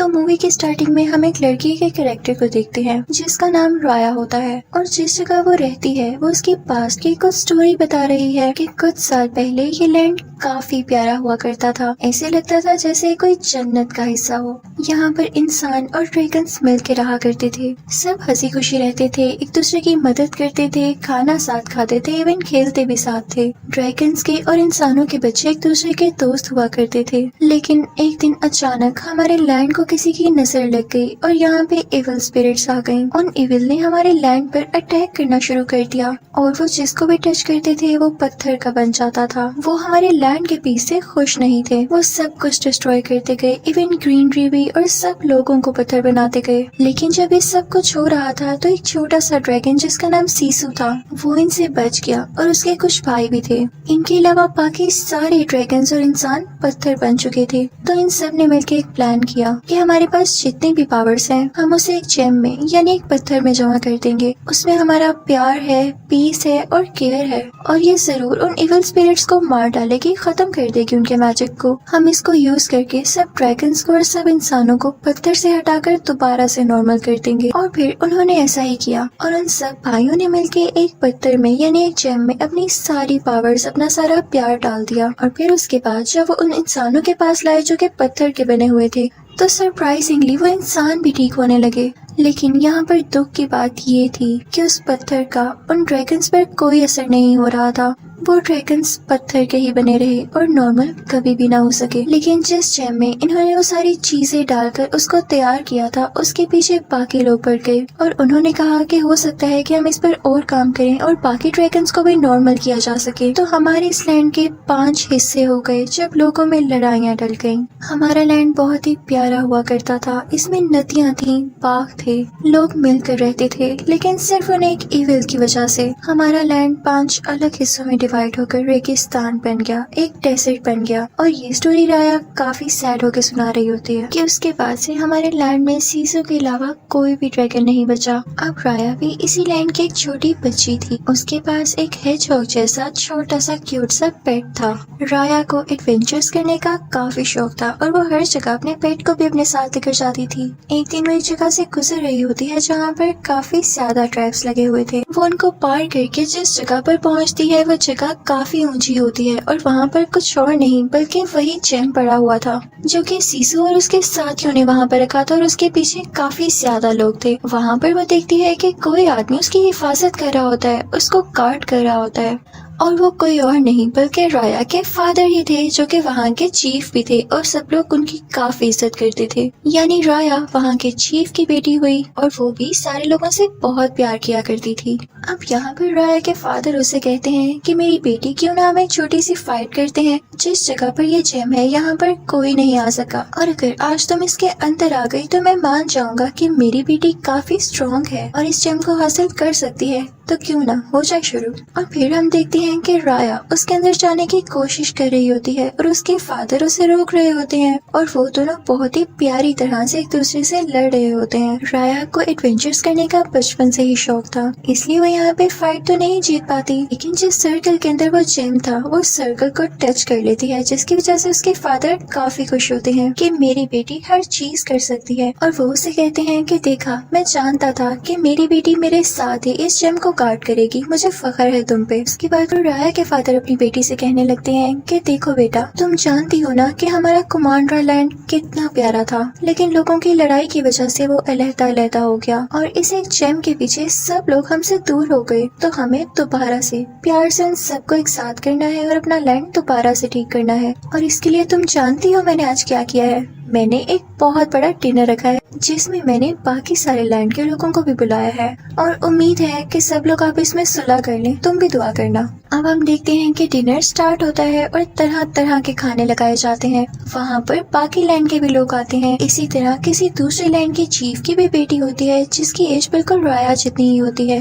तो मूवी के स्टार्टिंग में हम एक लड़की के कैरेक्टर को देखते हैं जिसका नाम राया होता है और जिस जगह वो रहती है वो उसके पास्ट की कुछ स्टोरी बता रही है कि कुछ साल पहले ये लैंड काफी प्यारा हुआ करता था। ऐसे लगता था जैसे कोई जन्नत का हिस्सा हो। यहाँ पर इंसान और ड्रैगन्स मिलकर रहा करते थे। सब हंसी खुशी रहते थे, एक दूसरे की मदद करते थे, खाना साथ खाते थे, इवन खेलते भी साथ थे। ड्रैगन्स के और इंसानों के बच्चे एक दूसरे के दोस्त हुआ करते थे। लेकिन एक दिन अचानक हमारे लैंड को किसी की नजर लग गई और यहाँ पे इविल स्पिरिट्स आ गईं। उन इविल ने हमारे लैंड पर अटैक करना शुरू कर दिया और वो जिसको भी टच करते थे वो पत्थर का बन जाता था। वो हमारे लैंड के पीस से खुश नहीं थे। वो सब कुछ डिस्ट्रॉय करते गए, इवन ग्रीनरी भी, और सब लोगों को पत्थर बनाते गए। लेकिन जब ये सब कुछ हो रहा था तो एक छोटा सा ड्रैगन जिसका नाम सीसू था वो इनसे बच गया और उसके कुछ भाई भी थे। इनके अलावा बाकी सारे ड्रैगन्स और इंसान पत्थर बन चुके थे। तो इन सब ने मिलकर एक प्लान किया कि हमारे पास जितने भी पावर्स हैं हम उसे एक जेम में यानी एक पत्थर में जमा कर देंगे। उसमें हमारा प्यार है, पीस है और केयर है और ये जरूर उन इविल स्पिरिट्स को मार डालेगी, खत्म कर देगी उनके मैजिक को। हम इसको यूज करके सब ड्रैगन्स को और सब इंसानों को पत्थर से हटाकर दोबारा से नॉर्मल कर देंगे। और फिर उन्होंने ऐसा ही किया और उन सब भाइयों ने मिलकर एक पत्थर में यानी एक जेम में अपनी सारी पावर्स, अपना सारा प्यार डाल दिया। और फिर उसके बाद जब वो उन इंसानों के पास लाए जो कि पत्थर के बने हुए थे तो सरप्राइजिंगली वो इंसान भी ठीक होने लगे। लेकिन यहाँ पर दुख की बात ये थी कि उस पत्थर का उन ड्रैगन्स पर कोई असर नहीं हो रहा था। वो ड्रैगन्स पत्थर के ही बने रहे और नॉर्मल कभी भी ना हो सके। लेकिन जिस जेम में इन्होंने वो सारी चीजें डालकर उसको तैयार किया था उसके पीछे बाकी लोग पड़ गए और उन्होंने कहा कि हो सकता है कि हम इस पर और काम करें और बाकी ड्रैगन्स को भी नॉर्मल किया जा सके। तो हमारे इस लैंड के 5 हिस्से हो गए जब लोगों में लड़ाइयाँ डल गईं। हमारा लैंड बहुत ही प्यारा हुआ करता था। इसमें नदियाँ थीं, बाग थे, लोग मिलकर रहते थे। लेकिन सिर्फ उन एक इविल की वजह से हमारा लैंड 5 अलग हिस्सों में डिवाइड होकर रेगिस्तान बन गया, एक डेजर्ट बन गया। और ये स्टोरी राया काफी सैड होकर सुना रही होती है कि उसके बाद से हमारे लैंड में सीसू के अलावा कोई भी ड्रैगन नहीं बचा। अब राया भी इसी लैंड की एक छोटी बच्ची थी। उसके पास एक हेजहॉग जैसा छोटा सा क्यूट सा पेट था। राया को एडवेंचर्स करने का काफी शौक था और वो हर जगह अपने पेट को भी अपने साथ लेकर जाती थी। एक दिन वो एक जगह से गुजर रही होती है जहाँ पर काफी ज्यादा ट्रैप्स लगे हुए थे। वो उनको पार करके जिस जगह पर पहुँचती है वो जगह काफी ऊंची होती है और वहाँ पर कुछ और नहीं बल्कि वही जेम पड़ा हुआ था जो कि सीसू और उसके साथियों ने वहाँ पर रखा था और उसके पीछे काफी ज्यादा लोग थे। वहाँ पर वो देखती है कि कोई आदमी उसकी हिफाजत कर रहा होता है, उसको गार्ड कर रहा होता है और वो कोई और नहीं बल्कि राया के फादर ही थे जो कि वहाँ के चीफ भी थे और सब लोग उनकी काफी इज्जत करते थे। यानी राया वहाँ के चीफ की बेटी हुई और वो भी सारे लोगों से बहुत प्यार किया करती थी। अब यहाँ पर राया के फादर उसे कहते हैं कि मेरी बेटी क्यों ना हम एक छोटी सी फाइट करते हैं। जिस जगह पर ये जेम है यहाँ पर कोई नहीं आ सका और अगर आज तुम इसके अंदर आ गई तो मैं मान जाऊंगा कि मेरी बेटी काफी स्ट्रॉन्ग है और इस जेम को हासिल कर सकती है, तो क्यों ना हो जाए शुरू। और फिर हम देखते हैं कि राया उसके अंदर जाने की कोशिश कर रही होती है और उसके फादर उसे रोक रहे होते हैं और वो दोनों बहुत ही प्यारी तरह से एक दूसरे से लड़ रहे होते हैं। राया को एडवेंचर्स करने का बचपन से ही शौक था, इसलिए वो यहाँ पे फाइट तो नहीं जीत पाती। लेकिन जिस सर्कल के अंदर वो जेम था वो सर्कल को टच कर लेती है जिसकी वजह से उसके फादर काफी खुश होते हैं कि मेरी बेटी हर चीज कर सकती है। और वो उसे कहते हैं कि देखा, मैं जानता था कि मेरी बेटी मेरे साथ ही इस जेम को गार्ड करेगी, मुझे फख्र है तुम पे। उसके बाद राया के फादर अपनी बेटी से कहने लगते हैं कि देखो बेटा, तुम जानती हो ना कि हमारा कुमांड्रा लैंड कितना प्यारा था, लेकिन लोगों की लड़ाई की वजह से वो अलहदा हो गया और इस एक जेम के पीछे सब लोग हमसे दूर हो गए। तो हमें दोबारा से प्यार से उन सबको एक साथ करना है और अपना लैंड दोबारा से ठीक करना है। और इसके लिए तुम जानती हो मैंने आज क्या किया है? मैंने एक बहुत बड़ा डिनर रखा है जिसमें मैंने बाकी सारे लैंड के लोगों को भी बुलाया है और उम्मीद है कि सब लोग आपस में सुलह कर लें, तुम भी दुआ करना। अब हम देखते हैं कि डिनर स्टार्ट होता है और तरह तरह के खाने लगाए जाते हैं। वहाँ पर बाकी लैंड के भी लोग आते हैं। इसी तरह किसी दूसरे लैंड की चीफ की भी बेटी होती है जिसकी एज बिल्कुल राया जितनी ही होती है।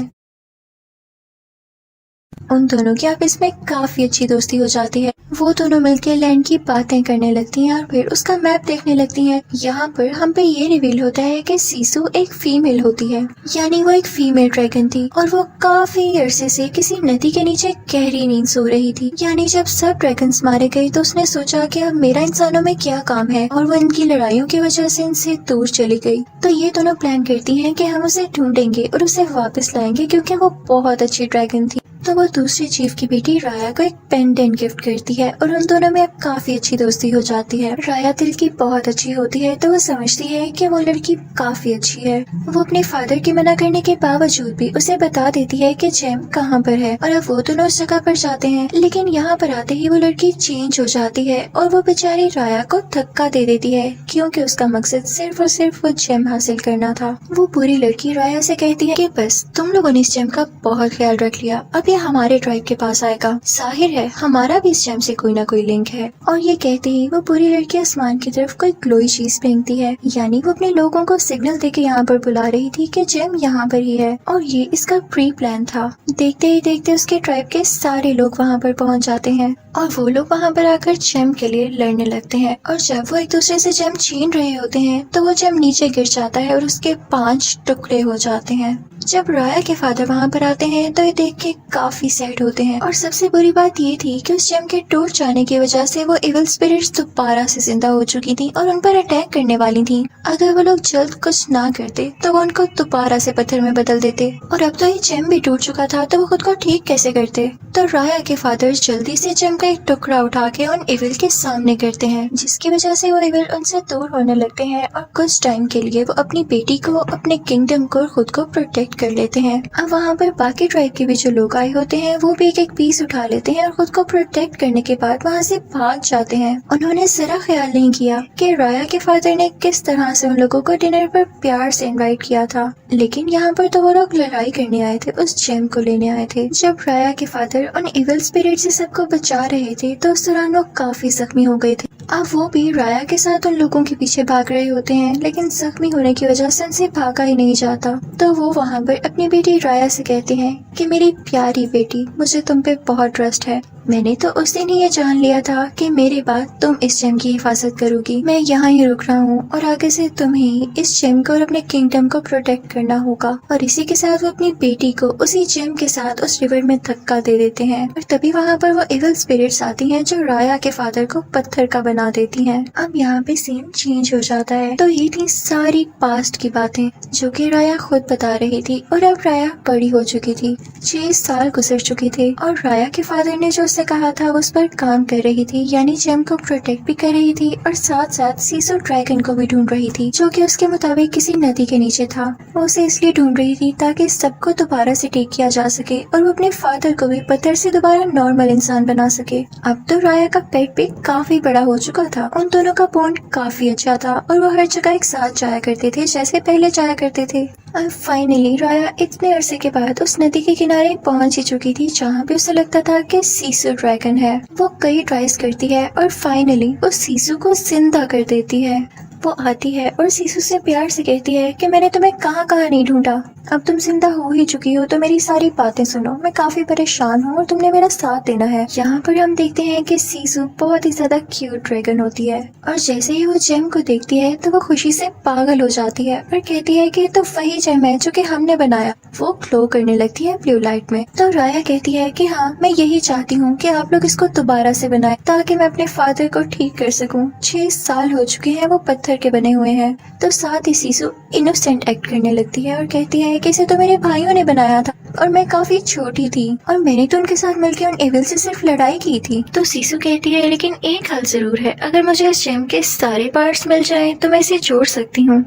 उन दोनों की आपस में काफी अच्छी दोस्ती हो जाती है। वो दोनों मिलकर लैंड की बातें करने लगती हैं और फिर उसका मैप देखने लगती हैं। यहाँ पर हम पे ये रिवील होता है कि सीसू एक फीमेल होती है, यानी वो एक फीमेल ड्रैगन थी और वो काफी अरसे से किसी नदी के नीचे गहरी नींद सो रही थी। यानी जब सब ड्रैगन्स मारे गए तो उसने सोचा कि अब मेरा इंसानों में क्या काम है, और वो इनकी लड़ाइयों की वजह से इनसे दूर चली गई। तो ये दोनों प्लान करती हैं कि हम उसे ढूंढेंगे और उसे वापस लाएंगे क्योंकि वो बहुत अच्छी ड्रैगन थी। तो वो दूसरी चीफ की बेटी राया को एक पेंडेंट गिफ्ट करती है और उन दोनों में अब काफी अच्छी दोस्ती हो जाती है। राया दिल की बहुत अच्छी होती है तो वो समझती है कि वो लड़की काफी अच्छी है। वो अपने फादर के मना करने के बावजूद भी उसे बता देती है कि जेम कहाँ पर है और अब वो दोनों उस जगह पर जाते हैं। लेकिन यहाँ पर आते ही वो लड़की चेंज हो जाती है और वो बेचारी राया को धक्का दे देती है क्योंकि उसका मकसद सिर्फ और सिर्फ वो जेम हासिल करना था। वो पूरी लड़की राया से कहती है कि बस तुम लोगों ने इस जेम का बहुत ख्याल रख लिया, अब ये हमारे ट्राइब के पास आएगा। जाहिर है हमारा भी इस जेम से कोई ना कोई लिंक है। और ये कहते ही वो पूरी लड़की आसमान की तरफ कोई ग्लोई चीज फेंकती है, यानी वो अपने लोगों को सिग्नल देके यहाँ पर बुला रही थी कि जेम यहाँ पर ही है। और ये इसका प्री प्लान था। देखते ही देखते उसके ट्राइब के सारे लोग वहाँ पर पहुँच जाते हैं और वो लोग वहाँ पर आकर जेम के लिए लड़ने लगते हैं। और जब वो एक दूसरे से जेम छीन रहे होते हैं तो वो जेम नीचे गिर जाता है और उसके 5 टुकड़े हो जाते हैं। जब राया के फादर वहाँ पर आते हैं तो ये देख के काफी सैड होते हैं। और सबसे बुरी बात ये थी कि उस जेम के टूट जाने की वजह से वो इविल स्पिरिट्स दोबारा से जिंदा हो चुकी थी और उन पर अटैक करने वाली थी। अगर वो लोग जल्द कुछ ना करते तो वो उनको दोबारा से पत्थर में बदल देते, और अब तो ये जेम भी टूट चुका था तो वो खुद को ठीक कैसे करते। तो राया के फादर जल्दी से जेम का एक टुकड़ा उठा के उन इविल के सामने करते हैं, जिसकी वजह से वो इविल उनसे दूर होने लगते हैं और कुछ टाइम के लिए वो अपनी बेटी को, अपने किंगडम को, खुद को प्रोटेक्ट कर लेते हैं। अब वहाँ पर बाकी ट्राइब के भी जो लोग आए होते हैं वो भी एक पीस उठा लेते हैं और खुद को प्रोटेक्ट करने के बाद वहाँ से भाग जाते हैं। उन्होंने जरा ख्याल नहीं किया कि राया के फादर ने किस तरह से उन लोगों को डिनर पर प्यार से इनवाइट किया था, लेकिन यहाँ पर तो वो लोग लड़ाई करने आए थे, उस जेम को लेने आए थे। जब राया के फादर उन इविल स्पिरिट से सबको बचा रहे थे तो उस दौरान वो काफी जख्मी हो गए थे। अब वो भी राया के साथ उन लोगों के पीछे भाग रहे होते हैं, लेकिन जख्मी होने की वजह से उनसे भागा ही नहीं जाता। तो वो वहाँ पर अपनी बेटी राया से कहते हैं कि मेरी प्यारी बेटी, मुझे तुम पे बहुत ट्रस्ट है। मैंने तो उस दिन ही ये जान लिया था कि मेरे बाद तुम इस जेम की हिफाजत करोगी। मैं यहाँ ही रुक रहा हूँ और आगे से तुम ही इस जेम को और अपने किंगडम को प्रोटेक्ट करना होगा। और इसी के साथ वो अपनी बेटी को उसी जेम के साथ उस रिवर में धक्का दे देते हैं और तभी वहाँ पर वो इविल स्पिरिट्स आती हैं जो राया के फादर को पत्थर का बना देती हैं। अब यहाँ पे सीन चेंज हो जाता है। तो ये थी सारी पास्ट की बातें जो कि राया खुद बता रही थी। और अब राया बड़ी हो चुकी थी, 6 साल गुजर चुके थे और राया के फादर ने जो उससे कहा था उस पर काम कर रही थी, यानी जेम को प्रोटेक्ट भी कर रही थी और साथ साथ सीसो ड्रैगन को भी ढूंढ रही थी, जो कि उसके मुताबिक किसी नदी के नीचे था। वो उसे इसलिए ढूंढ रही थी ताकि सबको दोबारा से ठीक किया जा सके और वो अपने फादर को भी पत्थर से दोबारा नॉर्मल इंसान बना सके। अब तो राया का पेट भी काफी बड़ा हो चुका था, उन दोनों का बॉन्ड काफी अच्छा था और वो हर जगह एक साथ जाया करते थे जैसे पहले जाया करते थे। अब फाइनली राया इतने अरसे के बाद उस नदी के किनारे पहुंच ही चुकी थी जहाँ पे उसे लगता था कि सीसू ड्रैगन है। वो कई ट्राइज करती है और फाइनली वो सीसू को जिंदा कर देती है। वो आती है और सीसू से प्यार से कहती है कि मैंने तुम्हें कहाँ कहाँ नहीं ढूंढा, अब तुम जिंदा हो ही चुकी हो तो मेरी सारी बातें सुनो, मैं काफी परेशान हूँ और तुमने मेरा साथ देना है। यहाँ पर हम देखते हैं कि सीसू बहुत ही ज्यादा क्यूट ड्रैगन होती है और जैसे ही वो जेम को देखती है तो वो खुशी से पागल हो जाती है और कहती है कि तो वही जेम है जो कि हमने बनाया। वो ग्लो करने लगती है ब्लू लाइट में। तो राया कहती है कि हाँ, मैं यही चाहती हूँ कि आप लोग इसको दोबारा से बनाएं ताकि मैं अपने फादर को ठीक कर सकूं। 6 साल हो चुके हैं, वो पत्थर के बने हुए हैं। तो साथ ही सीसू इनोसेंट एक्ट करने लगती है और कहती है कि इसे तो मेरे भाइयों ने बनाया था और मैं काफी छोटी थी और मैंने तो उनके साथ मिलकर उन एविल से सिर्फ लड़ाई की थी। तो सीसू कहती है लेकिन एक हल जरूर है, अगर मुझे इस जेम के सारे पार्ट्स मिल जाएं तो मैं इसे जोड़ सकती हूँ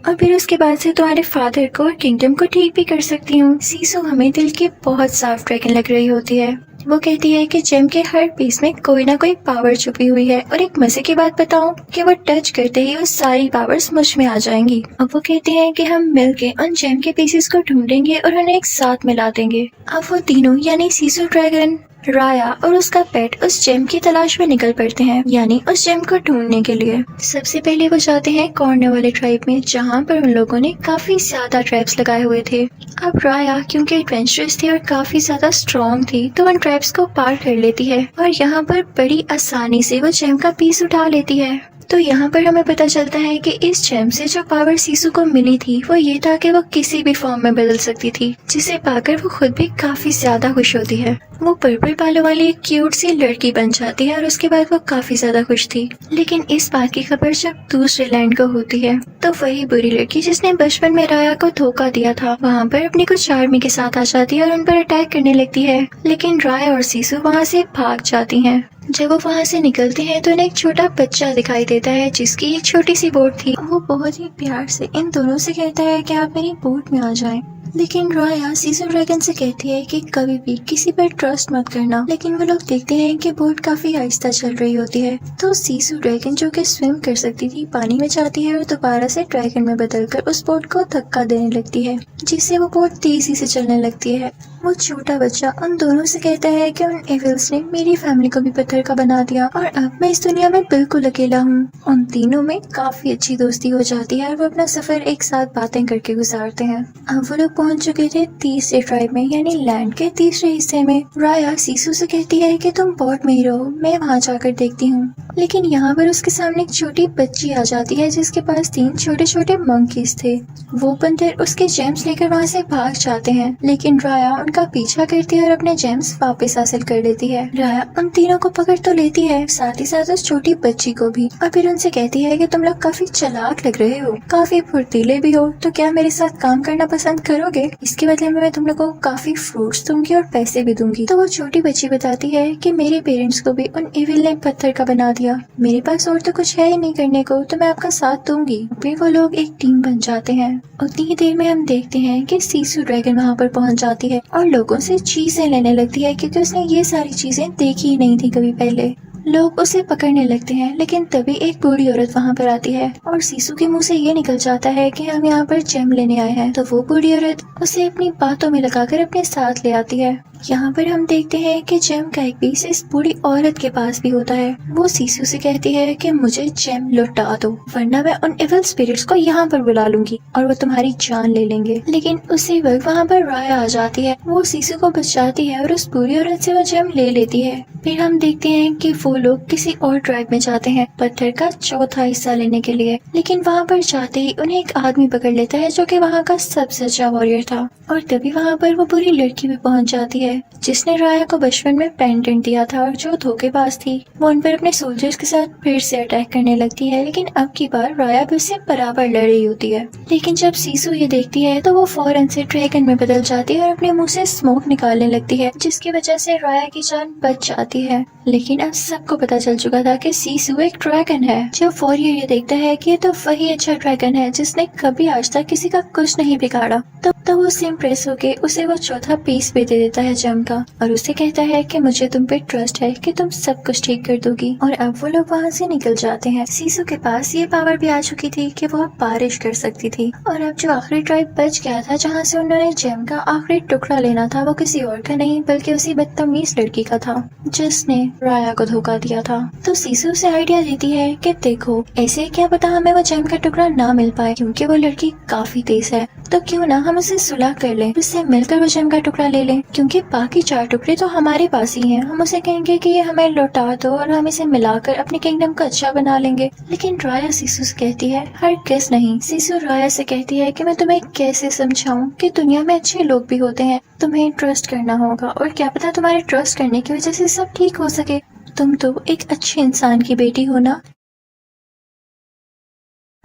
और फिर उसके बाद से तुम्हारे फादर को और किंगडम को ठीक भी कर सकती हूँ। सीसू हमें दिल की बहुत साफ ड्रैगन लग रही होती है। वो कहती है कि जेम के हर पीस में कोई ना कोई पावर छुपी हुई है और एक मजे की बात बताऊं कि वो टच करते ही वो सारी पावर्स मुझ में आ जाएंगी। अब वो कहते हैं कि हम मिलके उन जेम के पीसेस को ढूंढेंगे और उन्हें एक साथ मिला देंगे। अब वो तीनों यानी सीसू ड्रैगन, राया और उसका पेट उस जेम की तलाश में निकल पड़ते हैं, यानी उस जेम को ढूंढने के लिए। सबसे पहले वो जाते हैं कॉर्नर वाले ट्राइब में, जहाँ पर उन लोगों ने काफी ज्यादा ट्रैप्स लगाए हुए थे। अब राया क्योंकि एडवेंचरस थी और काफी ज्यादा स्ट्रॉन्ग थी, तो उन ट्रैप्स को पार कर लेती है और यहाँ पर बड़ी आसानी से वो जेम का पीस उठा लेती है। तो यहाँ पर हमें पता चलता है कि इस जेम से जो पावर सीसू को मिली थी वो ये था कि वो किसी भी फॉर्म में बदल सकती थी, जिसे पाकर वो खुद भी काफी ज्यादा खुश होती है। वो पर्पल बालों वाली एक क्यूट सी लड़की बन जाती है और उसके बाद वो काफी ज्यादा खुश थी। लेकिन इस बात की खबर जब दूसरे लैंड को होती है, तो वही बुरी लड़की जिसने बचपन में राया को धोखा दिया था, वहाँ पर अपनी कुछ आर्मी के साथ आ जाती है और उन पर अटैक करने लगती है। लेकिन राया और सीसू वहाँ से भाग जाती हैं। जब वो वहाँ से निकलते हैं तो उन्हें एक छोटा बच्चा दिखाई देता है जिसकी एक छोटी सी बोट थी। वो बहुत ही प्यार से इन दोनों से कहता है कि आप मेरी बोट में आ जाएं। लेकिन राया सीसू ड्रैगन से कहती है कि कभी भी किसी पर ट्रस्ट मत करना। लेकिन वो लोग देखते हैं कि बोट काफी आहिस्ता चल रही होती है, तो सीसू ड्रैगन जो कि स्विम कर सकती थी पानी में जाती है और दोबारा से ड्रैगन में बदलकर उस बोट को धक्का देने लगती है, जिससे वो बोट तेजी से चलने लगती है। वो छोटा बच्चा उन दोनों से कहता है कि उन एविल्स ने मेरी फैमिली को भी पत्थर का बना दिया और अब मैं इस दुनिया में बिल्कुल अकेला हूँ। उन तीनों में काफी अच्छी दोस्ती हो जाती है और वो अपना सफर एक साथ बातें करके गुजारते हैं। अब वो लोग पहुंच चुके थे तीसरे ट्राइब में, यानी लैंड के तीसरे हिस्से में। राया सीसू से कहती है कि तुम बोट में ही रहो, मैं वहाँ जाकर देखती हूँ। लेकिन यहाँ पर उसके सामने एक छोटी बच्ची आ जाती है जिसके पास 3 छोटे छोटे मंकीज थे। वो बंदर उसके जेम्स लेकर वहाँ से भाग जाते हैं, लेकिन राया उनका पीछा करती है और अपने जेम्स वापस हासिल कर लेती है। राया उन तीनों को पकड़ तो लेती है, साथ ही साथ उस छोटी बच्ची को भी, और फिर उनसे कहती है कि तुम लोग काफी चालाक लग रहे हो, काफी फुर्तीले भी हो, तो क्या मेरे साथ काम करना पसंद करोगे? इसके बदले में मैं तुम लोगों को काफी फ्रूट्स दूंगी और पैसे भी दूंगी। तो वो छोटी बच्ची बताती है कि मेरे पेरेंट्स को भी उन इविल ने पत्थर का बना दिया, मेरे पास और तो कुछ है ही नहीं करने को, तो मैं आपका साथ दूंगी। फिर वो लोग एक टीम बन जाते हैं। उतनी ही देर में हम देखते हैं कि सीसू ड्रैगन वहाँ पर पहुँच जाती है और लोगों से चीजें लेने लगती है, क्योंकि उसने ये सारी चीजें देखी ही नहीं थी कभी पहले। लोग उसे पकड़ने लगते हैं, लेकिन तभी एक बूढ़ी औरत वहाँ पर आती है और सीसू के मुंह से ये निकल जाता है कि हम यहाँ पर जेम लेने आए हैं। तो वो बूढ़ी औरत उसे अपनी बातों में लगाकर अपने साथ ले आती है। यहाँ पर हम देखते हैं कि जेम का एक पीस इस बूढ़ी औरत के पास भी होता है। वो सीसू से कहती है कि मुझे जेम लौटा दो, वरना मैं उन इविल स्पिरिट्स को यहाँ पर बुला लूंगी और वो तुम्हारी जान ले लेंगे। लेकिन उसी वक्त वहाँ पर राया आ जाती है। वो सीसू को बचाती है और उस बूढ़ी औरत से वो जेम ले लेती है। फिर हम देखते हैं कि वो लोग किसी और ट्राइब में जाते हैं पत्थर का चौथा हिस्सा लेने के लिए। लेकिन वहाँ पर जाते ही उन्हें एक आदमी पकड़ लेता है जो कि वहाँ का सबसे अच्छा वॉरियर था। और तभी वहाँ पर वो बुरी लड़की भी पहुँच जाती है जिसने राया को बचपन में पेंडेंट दिया था और जो धोखेबाज थी। वो उन पर अपने सोल्जर्स के साथ फिर से अटैक करने लगती है, लेकिन अब की बार राया भी उससे बराबर लड़ रही होती है। लेकिन जब सीसू ये देखती है तो वो फौरन से ड्रैगन में बदल जाती है और अपने मुंह से स्मोक निकालने लगती है, जिसकी वजह से राया की जान बच जाती है। लेकिन अब सबको पता चल चुका था कि सीसू एक ड्रैगन है। जब वॉरियर ये देखता है कि ये तो वही अच्छा ड्रैगन है जिसने कभी आज तक किसी का कुछ नहीं बिगाड़ा, तो वो उससे इम्प्रेस होके उसे वो चौथा पीस भी दे देता है जेम का और उसे कहता है कि मुझे तुम पे ट्रस्ट है कि तुम सब कुछ ठीक कर दोगी। और अब वो लोग वहाँ से निकल जाते हैं। सीसू के पास ये पावर भी आ चुकी थी कि वो अब बारिश कर सकती थी। और अब जो आखिरी ट्राइब बच गया था जहाँ से उन्होंने जेम का आखिरी टुकड़ा लेना था, वो किसी और का नहीं बल्कि उसी बदतमीज लड़की का था जिसने राया को धोखा दिया था। तो सीसू उसे आइडिया देती है कि देखो, ऐसे क्या पता हमें वो जेम का टुकड़ा ना मिल पाए, क्योंकि वो लड़की काफी तेज है, तो क्यों ना हम उसे सुलह कर लें, उससे मिलकर वो जेम का टुकड़ा ले लें, क्योंकि बाकी 4 टुकड़े तो हमारे पास ही हैं। हम उसे कहेंगे कि ये हमें लौटा दो और हम इसे मिलाकर अपने किंगडम को अच्छा बना लेंगे। लेकिन राया सीसू से कहती है हरगिज़ नहीं। सीसू राया से कहती है कि मैं तुम्हें कैसे समझाऊं कि दुनिया में अच्छे लोग भी होते हैं, तुम्हें ट्रस्ट करना होगा और क्या पता तुम्हारे ट्रस्ट करने की वजह से सब ठीक हो सके। तुम तो एक अच्छे इंसान की बेटी हो ना।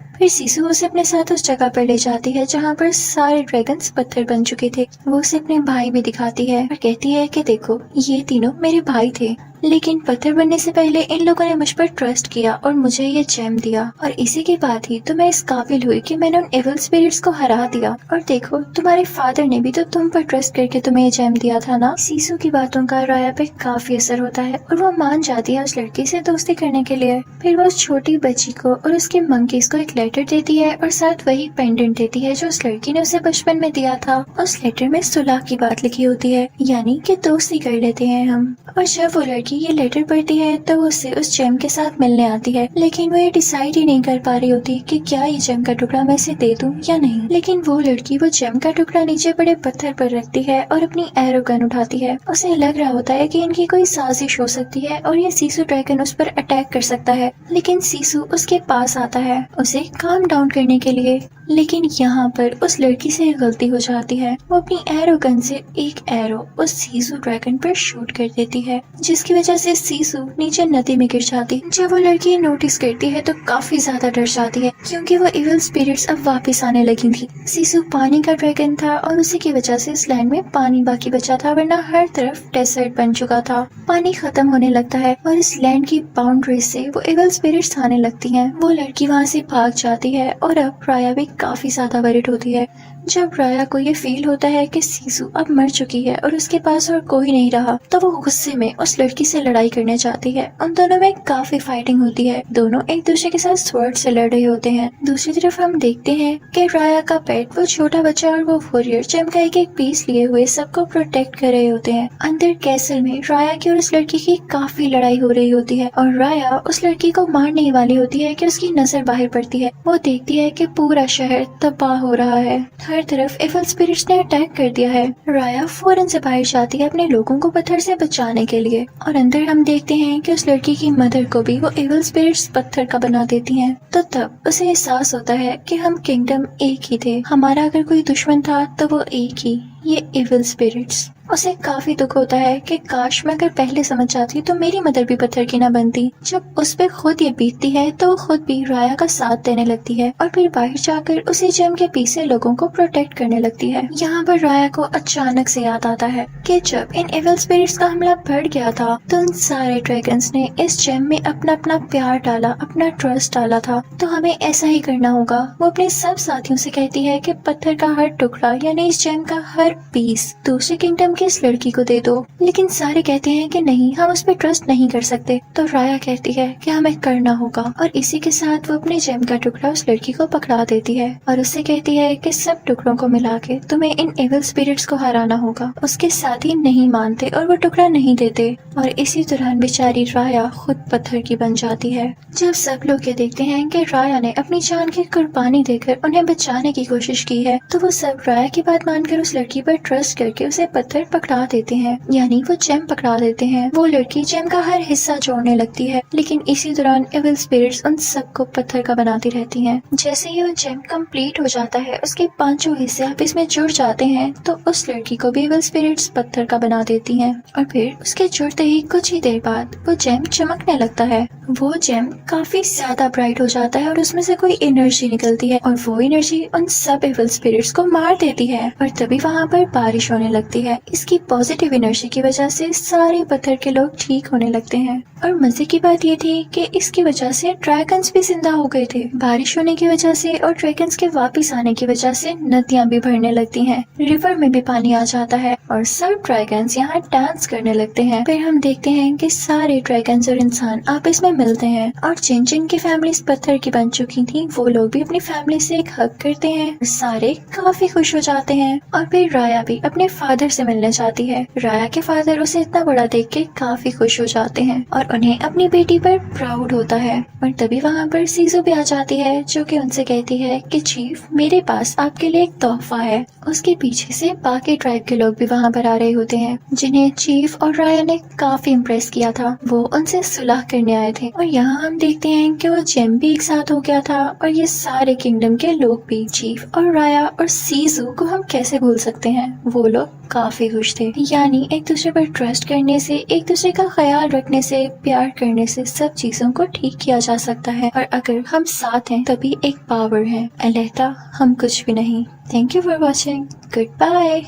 फिर सीसू उसे अपने साथ उस जगह पर ले जाती है जहाँ पर सारे ड्रैगन्स पत्थर बन चुके थे। वो उसे अपने भाई भी दिखाती है और कहती है कि देखो, ये तीनों मेरे भाई थे लेकिन पत्थर बनने से पहले इन लोगों ने मुझ पर ट्रस्ट किया और मुझे ये जेम दिया, और इसी के बाद ही तो मैं इस काबिल हुई कि मैंने उन एविल स्पिरिट्स को हरा दिया। और देखो, तुम्हारे फादर ने भी तो तुम पर ट्रस्ट करके तुम्हें ये जेम दिया था ना। सीसू की बातों का राया पे काफी असर होता है और वो मान जाती है उस लड़की से दोस्ती करने के लिए। फिर वो उस छोटी बच्ची को और उसके मंकीज को एक लेटर देती है और साथ वही पेंडेंट देती है जो उस लड़की ने उसे बचपन में दिया था। उस लेटर में सुलह की बात लिखी होती है, यानी कि दोस्ती कर लेते हैं हम। और जब वो लड़की ये लेटर पढ़ती है तो वो उससे उस जेम के साथ मिलने आती है, लेकिन वो ये डिसाइड ही नहीं कर पा रही होती कि क्या ये जेम का टुकड़ा मैं इसे दे दूं या नहीं। लेकिन वो लड़की वो जेम का टुकड़ा नीचे बड़े पत्थर पर रखती है और अपनी एरो गन उठाती है। उसे लग रहा होता है कि इनकी कोई साजिश हो सकती है और ये सीसू ड्रैगन उस पर अटैक कर सकता है, लेकिन सीसू उसके पास आता है उसे काम डाउन करने के लिए। लेकिन यहाँ पर उस लड़की से गलती हो जाती है, वो अपनी एरो गन से एक एरो उस सीसू ड्रैगन पर शूट कर देती है, जिसकी वजह से सीसू नीचे नदी में गिर जाती है। जब वो लड़की नोटिस करती है तो काफी ज्यादा डर जाती है, क्योंकि वो इविल स्पिरिट्स अब वापस आने लगी थी। सीसू पानी का ड्रैगन था और उसी की वजह से इस लैंड में पानी बाकी बचा था, वरना हर तरफ डेजर्ट बन चुका था। पानी खत्म होने लगता है और इस लैंड की बाउंड्री से वो इविल स्पिरिट्स आने लगती हैं। वो लड़की वहाँ से भाग जाती है और अब राया भी काफी ज्यादा वरिड होती है। जब राया को ये फील होता है कि सीसू अब मर चुकी है और उसके पास और कोई नहीं रहा, तो वो गुस्से में उस लड़की से लड़ाई करने जाती है। उन दोनों में काफी फाइटिंग होती है, दोनों एक दूसरे के साथ स्वॉर्ड से लड़ रहे होते हैं। दूसरी तरफ हम देखते हैं कि राया का पेट, वो छोटा बच्चा और वो वॉरियर जेम का एक पीस लिए हुए सबको प्रोटेक्ट कर रहे होते हैं। अंदर कैसल में राया की और उस लड़की की काफी लड़ाई हो रही होती है और राया उस लड़की को मारने ही वाली होती है कि उसकी नजर बाहर पड़ती है। वो देखती है कि पूरा शहर तबाह हो रहा है, हर तरफ इविल स्पिरिट्स ने अटैक कर दिया है। राया फौरन से बाहर जाती है अपने लोगों को पत्थर से बचाने के लिए, और अंदर हम देखते हैं कि उस लड़की की मदर को भी वो इविल स्पिरिट्स पत्थर का बना देती हैं। तो तब उसे एहसास होता है कि हम किंगडम एक ही थे, हमारा अगर कोई दुश्मन था तो वो एक ही, ये इविल स्पिरिट्स। उसे काफी दुख होता है कि काश मैं अगर पहले समझ जाती तो मेरी मदर भी पत्थर की न बनती। जब उस पे खुद ये बीतती है तो वो खुद भी राया का साथ देने लगती है और फिर बाहर जाकर उसी जेम के पीछे लोगों को प्रोटेक्ट करने लगती है। यहाँ पर राया को अचानक से याद आता है कि जब इन इविल स्पिरिट्स का हमला बढ़ गया था तो उन सारे ड्रैगन्स ने इस जेम में अपना अपना प्यार डाला, अपना ट्रस्ट डाला था, तो हमें ऐसा ही करना होगा। वो अपने सब साथियों से कहती है कि पत्थर का हर टुकड़ा यानी इस जेम का हर पीस दूसरे किंगडम की इस लड़की को दे दो। लेकिन सारे कहते हैं कि नहीं, हम उस पर ट्रस्ट नहीं कर सकते। तो राया कहती है कि हमें करना होगा, और इसी के साथ वो अपने जेम का टुकड़ा उस लड़की को पकड़ा देती है और उससे कहती है कि सब टुकड़ों को मिला के तुम्हें इन इविल स्पिरिट्स को हराना होगा। उसके साथी नहीं मानते और वो टुकड़ा नहीं देते, और इसी दौरान बेचारी राया खुद पत्थर की बन जाती है। जब सब लोग ये देखते हैं कि राया ने अपनी जान की कुर्बानी देकर उन्हें बचाने की कोशिश की है, तो वो सब राया की बात मानकर उस लड़की पर ट्रस्ट करके उसे पत्थर पकड़ा देते हैं, यानी वो जेम पकड़ा देते हैं। वो लड़की जेम का हर हिस्सा जोड़ने लगती है, लेकिन इसी दौरान इविल स्पिरिट्स उन सबको पत्थर का बनाती रहती हैं। जैसे ही वो जेम कंप्लीट हो जाता है, उसके पांचों हिस्से आपस में जुड़ जाते हैं, तो उस लड़की को भी इविल स्पिरिट्स पत्थर का बना देती हैं। और फिर उसके जुड़ते ही कुछ ही देर बाद वो जेम चमकने लगता है। वो जेम काफी ज्यादा ब्राइट हो जाता है और उसमें से कोई एनर्जी निकलती है, और वो एनर्जी उन सब इविल स्पिरिट्स को मार देती है। और तभी वहाँ पर बारिश होने लगती है। इसकी पॉजिटिव एनर्जी की वजह से सारे पत्थर के लोग ठीक होने लगते हैं। और मजे की बात ये थी कि इसकी वजह से ड्रैगन्स भी जिंदा हो गए थे। बारिश होने की वजह से और ड्रैगन्स के वापस आने की वजह से नदियां भी भरने लगती हैं, रिवर में भी पानी आ जाता है और सब ड्रैगन्स यहाँ डांस करने लगते हैं। फिर हम देखते हैं कि सारे ड्रैगन्स और इंसान आपस में मिलते हैं, और जिन जिन की फैमिलीज पत्थर की बन चुकी थी वो लोग भी अपनी फैमिली से एक हग करते हैं। सारे काफी खुश हो जाते हैं, और फिर राया भी अपने फादर से मिलने जाती है। राया के फादर उसे इतना बड़ा देख के काफी खुश हो जाते हैं और उन्हें अपनी बेटी पर प्राउड होता है। और तभी वहाँ पर सीजू भी आ जाती है, जो कि उनसे कहती है कि चीफ, मेरे पास आपके लिए एक तोहफा है। उसके पीछे से बाकी ट्राइब के लोग भी वहाँ पर आ रहे होते हैं, जिन्हें चीफ और राया ने काफी इम्प्रेस किया था। वो उनसे सुलह करने आए थे, और यहाँ हम देखते हैं कि वो जेम भी एक साथ हो गया था, और ये सारे किंगडम के लोग भी। चीफ और राया और सीजू को हम कैसे भूल सकते हैं, वो लोग काफी खुश थे। यानी एक दूसरे पर ट्रस्ट करने से, एक दूसरे का ख्याल रखने से, प्यार करने से सब चीजों को ठीक किया जा सकता है, और अगर हम साथ हैं तभी एक पावर है। अलहदा हम कुछ भी नहीं। Thank you for watching. Good bye.